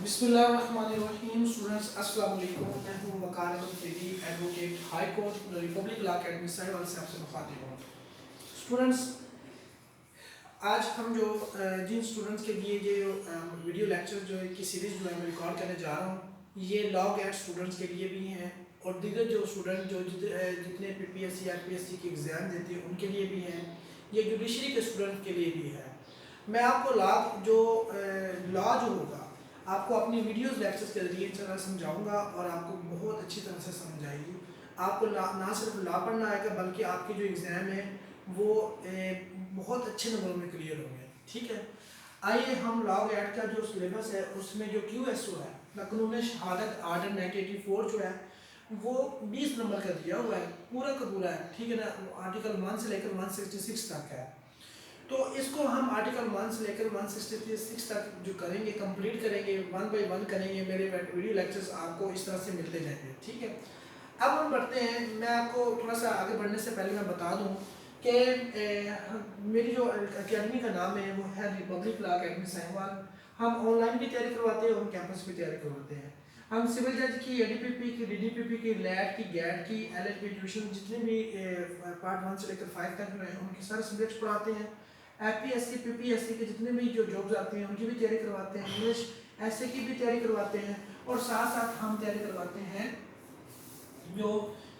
बिस्मिल्लाहिर्रहमानिर्रहीम। स्टूडेंट्स अस्सलाम वालेकुम। मैं हूं Waqar Afridi, advocate high court Republic Law Academy Sahiwal से आपसे मुखातिब हूं। स्टूडेंट्स, आज हम जो जिन स्टूडेंट्स के लिए ये वीडियो लेक्चर जो है की सीरीज़ जो है मैं रिकॉर्ड करने जा रहा हूँ, ये लॉ गैट स्टूडेंट्स के लिए भी हैं और दीगर जो स्टूडेंट जो जितने PPSC RPSC के एग्ज़ाम देते हैं उनके लिए भी हैं, ये जुडिशरी के स्टूडेंट के लिए भी है। मैं आपको लॉ जो होगा आपको अपनी वीडियोस लेक्चर्स के जरिए तरह समझाऊंगा और आपको बहुत अच्छी तरह से समझ आएगी। आपको ना सिर्फ लॉ पढ़ना आएगा बल्कि आपके जो एग्ज़ाम है वो बहुत अच्छे नंबरों में क्लियर होंगे। ठीक है, आइए हम लॉ एक्ट का जो सिलेबस है उसमें जो QSO है कानून शहादत आर्डर 1984 जो है वो 20 नंबर का दिया हुआ है, पूरा का पूरा है। ठीक है ना, आर्टिकल 1 से लेकर 166 तक है। तो इसको हम आर्टिकल 1 से लेकर 166 तक जो करेंगे, कंप्लीट करेंगे, 1 बाय 1 करेंगे। मेरे वीडियो लेक्चर्स आपको इस तरह से मिलते जाएंगे। ठीक है, अब हम बढ़ते हैं। मैं आपको थोड़ा सा आगे बढ़ने से पहले मैं बता दूं कि मेरी जो अकेडमी का नाम है वो है रिपब्लिक लॉ अकेडमी साहिवाल। हम ऑनलाइन भी तैयारी करवाते हैं और कैंपस भी तैयारी करवाते हैं। हम सिविल जज की, ADPP की, DDPP की, लैट की, गैट की, LLP ट्यूशन जितने भी पार्ट 1 से लेकर 5 तक हैं उनके सारे सब्जेक्ट्स पढ़ाते हैं। APSC PPSC के जितने भी जो जॉब्स आते हैं उनकी भी तैयारी करवाते हैं, इंग्लिश ऐसे की भी तैयारी करवाते हैं और साथ साथ हम तैयारी करवाते हैं जो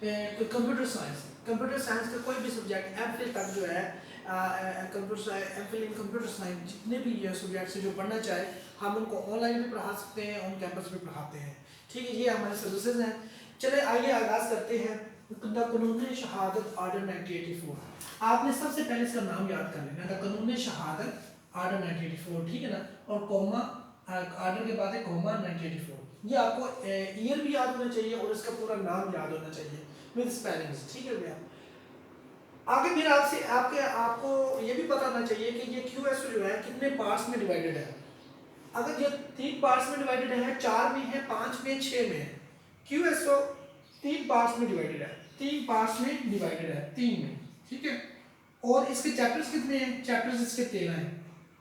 कंप्यूटर साइंस का कोई भी सब्जेक्ट MPhil तक जो है MPhil इन कंप्यूटर साइंस जितने भी ये सब्जेक्ट्स जो पढ़ना चाहे हम उनको ऑनलाइन भी पढ़ा सकते हैं, ऑन कैंपस भी पढ़ाते हैं। ठीक है, ये हमारे सर्विसेज हैं। चले आइए आगाज़ करते हैं। कानून शहादत आर्डर 1984। आपने सबसे पहले इसका नाम याद कर लेना था, कानून शहादत आर्डर 1984। ठीक है ना, और कॉमा आर्डर के बाद है कॉमा 1984। ये आपको ईयर भी याद होना चाहिए और इसका पूरा नाम याद होना चाहिए विद स्पेलिंग्स। ठीक है भैया, आगे फिर आपको ये भी पता होना चाहिए कि ये QSO जो है कितने पार्ट्स में डिवाइडेड है। अगर ये 3 पार्ट्स में डिवाइडेड है, 4 में है, 5 में, 6 में है। QSO 3 पार्ट्स में डिवाइडेड है, 3 पार्ट्स में डिवाइडेड है, 3 में। ठीक है, और इसके चैप्टर्स कितने हैं? चैप्टर्स इसके 13 हैं।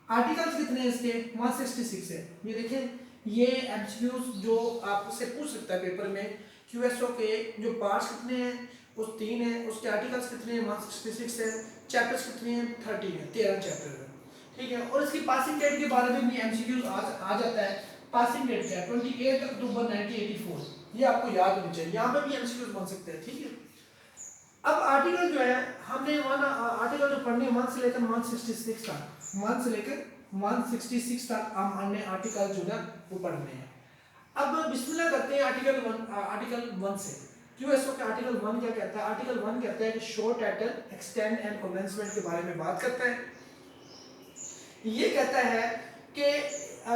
आर्टिकल्स कितने हैं इसके? 166 है। ये देखें, ये MCQs जो आपसे पूछ सकता है पेपर में, QSO के जो पार्ट्स कितने हैं उस 3 है, उसके आर्टिकल्स कितने हैं 166 है, चैप्टर्स कितने हैं 30 है, 13 चैप्टर है। ठीक है, और इसकी पासिंग डेट के बारे में भी MCQs आ जाता है। पासिंग डेट क्या है? 28 अक्टूबर 1984। ये आपको याद होनी चाहिए, यहाँ पर भी MCQs बन सकते हैं। ठीक है, अब आर्टिकल जो है हमने आर्टिकल जो पढ़ने 1 से लेकर 166 तक, 1 से लेकर 166 तक हमने आर्टिकल जो है वो पढ़ने हैं। अब बिस्मिल्लाह करते हैं आर्टिकल 1 से। QSO के आर्टिकल 1 क्या कहता है? आर्टिकल 1 कहता है कि short title, extend and commencement के बारे में बात करता है। ये कहता है कि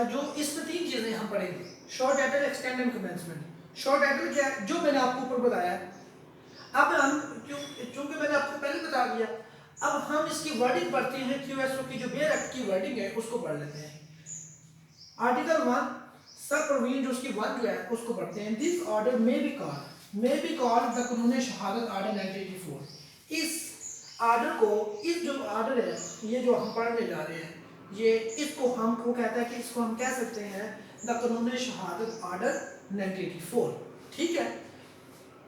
जो इसमें 3 चीजें हम पढ़ेंगे, short title, extend and commencement. Short title क्या है? जो मैंने आपको ऊपर बताया है। अब हम चूंकि मैंने आपको पहले बता दिया, अब हम इसकी वर्डिंग पढ़ते हैं। QSO की जो बेयर एक्ट की वर्डिंग है उसको पढ़ लेते हैं। आर्टिकल 1 सब प्रोविजन जो उसकी 1 जो है उसको पढ़ते हैं। This order may be called the कानून शहादत आर्डर 1984। इस ऑर्डर को, इस जो ऑर्डर है ये जो हम पढ़ने जा रहे हैं, ये इसको हमको कहता है कि इसको हम कह सकते हैं द कानून शहादत आर्डर 1984। ठीक है,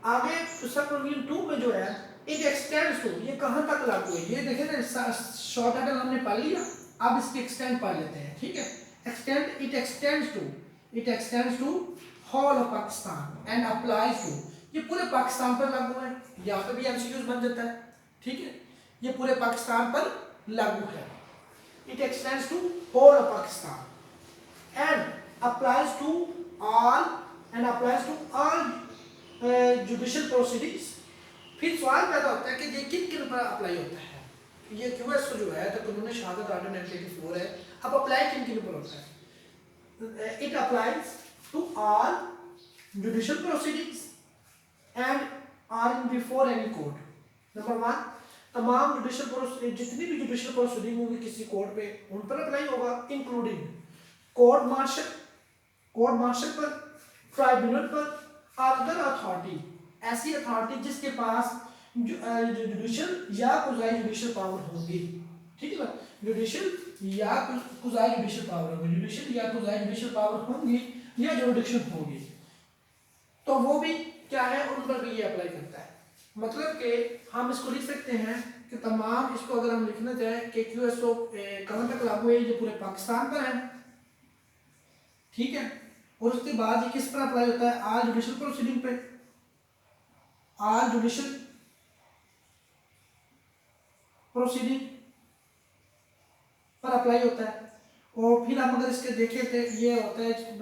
आगे सब प्रोविजन 2 में जो है इट एक्सटेंड्स टू, ये कहां तक लागू है? ये देखें ना, शॉर्ट टाइटल हमने पढ़ लिया, अब इसके एक्सटेंड पढ़ लेते हैं। ठीक है, extend, it extends to whole of Pakistan and applies to, ये पूरे पाकिस्तान पर लागू है। यहाँ पे भी MCQs बन जाता है। ठीक है, ये पूरे पाकिस्तान पर लागू है। It extends to whole of Pakistan and applies to all judicial proceedings. फिर सवाल पैदा होता है कि ये किन किन पर अप्लाई होता है? ये QSO जो है तो कानून शहादत आर्डर 1984 है, अब अप्लाई किन किन पर होता है? It applies to all judicial proceedings and or in before any court. Number 1, तमाम जुडिशियल प्रोसीडिंग, जितनी भी जुडिशियल प्रोसीडिंग होगी किसी कोर्ट पे उन पर अप्लाई होगा, इंक्लूडिंग कोर्ट मार्शल पर, ट्राइब्यूनल पर, अदर अथॉरिटी, ऐसी अथॉरिटी जिसके पास जुडिशियल या कुजाई जुडिशियल पावर होगी। ठीक है ना, जुडिशियल या कुजाई जुडिशियल पावर होगी, जुडिशियल या कुजाई जुडिशियल पावर होंगी या जुरिडिक्शन होगी, तो वो भी क्या है, उन पर भी ये अप्लाई करता है। मतलब कि हम इसको लिख सकते हैं कि तमाम, इसको अगर हम लिखना चाहें कि QSO कहाँ तक लागू है, ये पूरे पाकिस्तान पर है, ठीक है। और उसके बाद ये किस पर अप्लाई होता है, ऑल जुडिशियल प्रोसीडिंग पे, ऑल जुडिशियल प्रोसीडिंग पर अप्लाई होता है। और फिर हम अगर इसके देखें तो ये होता है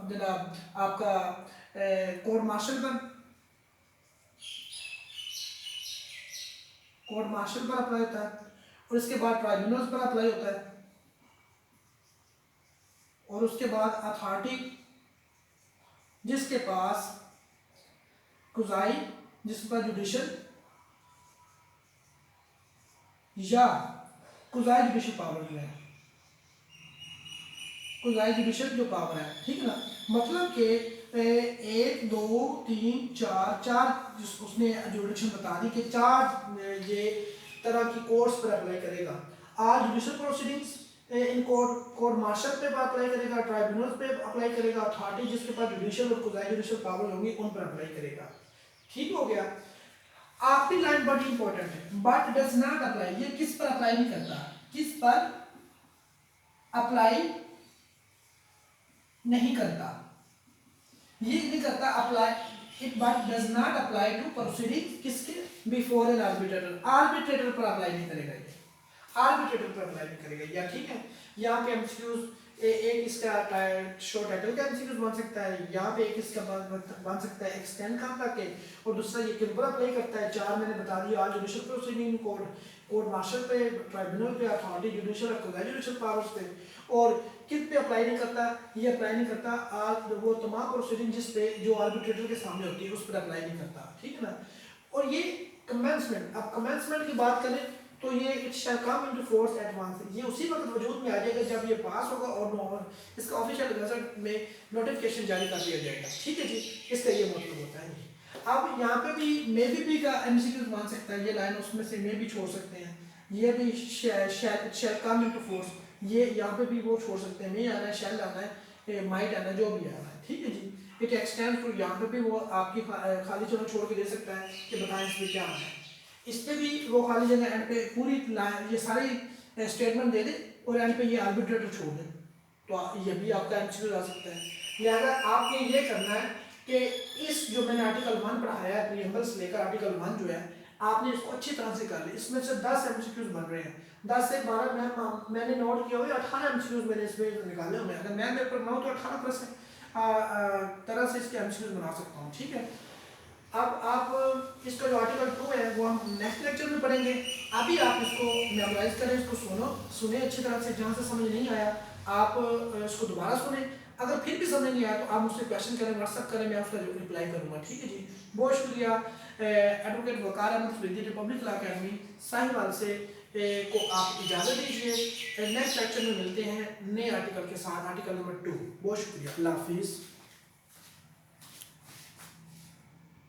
जनाब आपका कोर्ट मार्शल पर, कोर्ट मार्शल पर अप्लाई होता है। और इसके बाद ट्राइब्यूनल्स पर अप्लाई होता है। और उसके बाद अथॉरिटी जिसके पास कुजाई, जिसके पास जुडिशियल या कुजाई जुडिशियल पावर जो है, कुजाई जुडिशियल जो पावर है, ठीक है ना। मतलब कि 1 2 3 4 4 उसने जुडिशियल बता दी कि 4 ये तरह की कोर्ट्स पर अप्लाई करेगा। All judicial proceedings in court martial पे अप्लाई करेगा, ट्राइब्यूनल्स पे अप्लाई करेगा, अथॉरिटी जिसके पास जुडिशियल और कुजाई जुडिशियल पावर होंगी उन पर अप्लाई करेगा। ठीक हो गया। आखिरी लाइन बड़ी इंपॉर्टेंट है, बट डज नॉट अप्लाई, ये किस पर अप्लाई नहीं करता, किस पर अप्लाई नहीं करता, ये नहीं करता apply, it but does not apply to proceeding किसके, बिफोर एन आर्बिट्रेटर, आर्बिट्रेटर पर अप्लाई नहीं करेगा, ये आर्बिट्रेटर पर अप्लाई नहीं करेगा। या ठीक है, यहाँ पे एमसीक्यूज एक इसका शॉर्ट टाइटल का एमसीक्यूज बन सकता है, यहाँ पे एक इसका बन सकता है एक्सटेंड कहाँ तक है, और दूसरा ये किन पर अप्लाई करता है। 4 मैंने बता दिया, all judicial proceeding, court martial पे, ट्राइब्यूनल पे, अथॉरिटी जुडिशियल और जुडिशियल पावर्स पे। और किस पे अप्लाई नहीं करता, ये अप्लाई नहीं करता आज वो तमाम प्रोसीडिंग जिस पे जो आर्बिट्रेटर के सामने होती है उस पर अप्लाई नहीं करता, ठीक है ना। और ये कमेंसमेंट, अब कमेंसमेंट की बात करें तो ये it shall come into force at once, ये उसी वक्त वजूद में आ जाएगा जब ये पास होगा और इसका ऑफिशियल गजट में नोटिफिकेशन जारी कर दिया जाएगा, ठीक है जी। इसका ये मतलब होता है। अब यहाँ पे भी मे बी का एमसीक्यू मान सकता है, ये लाइन उसमें से मे भी छोड़ सकते हैं, ये भी शैल कम इनटू फोर्स, ये यहाँ पे भी वो छोड़ सकते हैं, मे आना है, शैल आना है, माइट आना है, जो भी आना है, ठीक है जी। इट एक्सटेंड टू, यहाँ पे भी वो आपकी खाली जगह छोड़ के दे सकता है कि बताएं इसमें क्या आना है। इस पे भी वो खाली जगह एंड पे पूरी ये सारी स्टेटमेंट दे दे और एंड पे ये आर्बिट्रेटर छोड़ दे, तो ये भी आपका एमसीक्यू आ सकता है। लिहाजा आपने ये करना है कि इस जो मैंने आर्टिकल 1 पढ़ाया है, प्रीएम्बल से लेकर आर्टिकल 1 जो है, आपने इसको अच्छी तरह से कर लिया। इसमें से 10 एमसीक्यूज बन रहे हैं, 10 से 12 मैंने नोट किया हुआ, 18 एमसीक्यूज मैंने इसमें निकाले हुए। अगर मैं पेपर बनाऊँ तो 18 तरह से इसके एमसीक्यूज बना सकता हूँ, ठीक है। अब आप इसका जो आर्टिकल 2 है वो हम नेक्स्ट लेक्चर में पढ़ेंगे। अभी आप इसको मेमोराइज करें, इसको सुने अच्छी तरह से, जहाँ से समझ नहीं आया आप इसको दोबारा सुने। अगर फिर भी समझ नहीं आया तो आप मुझसे क्वेश्चन करें, व्हाट्सअप करें, मैं उसका रिप्लाई करूँगा, ठीक है जी। बहुत शुक्रिया। Advocate Waqar Ahmed Faridi Republic Law Academy Sahiwal से को आप इजाज़त दीजिए। नेक्स्ट लेक्चर में मिलते हैं नए आर्टिकल के साथ, आर्टिकल नंबर 2। बहुत शुक्रिया, अल्लाह हाफिज़।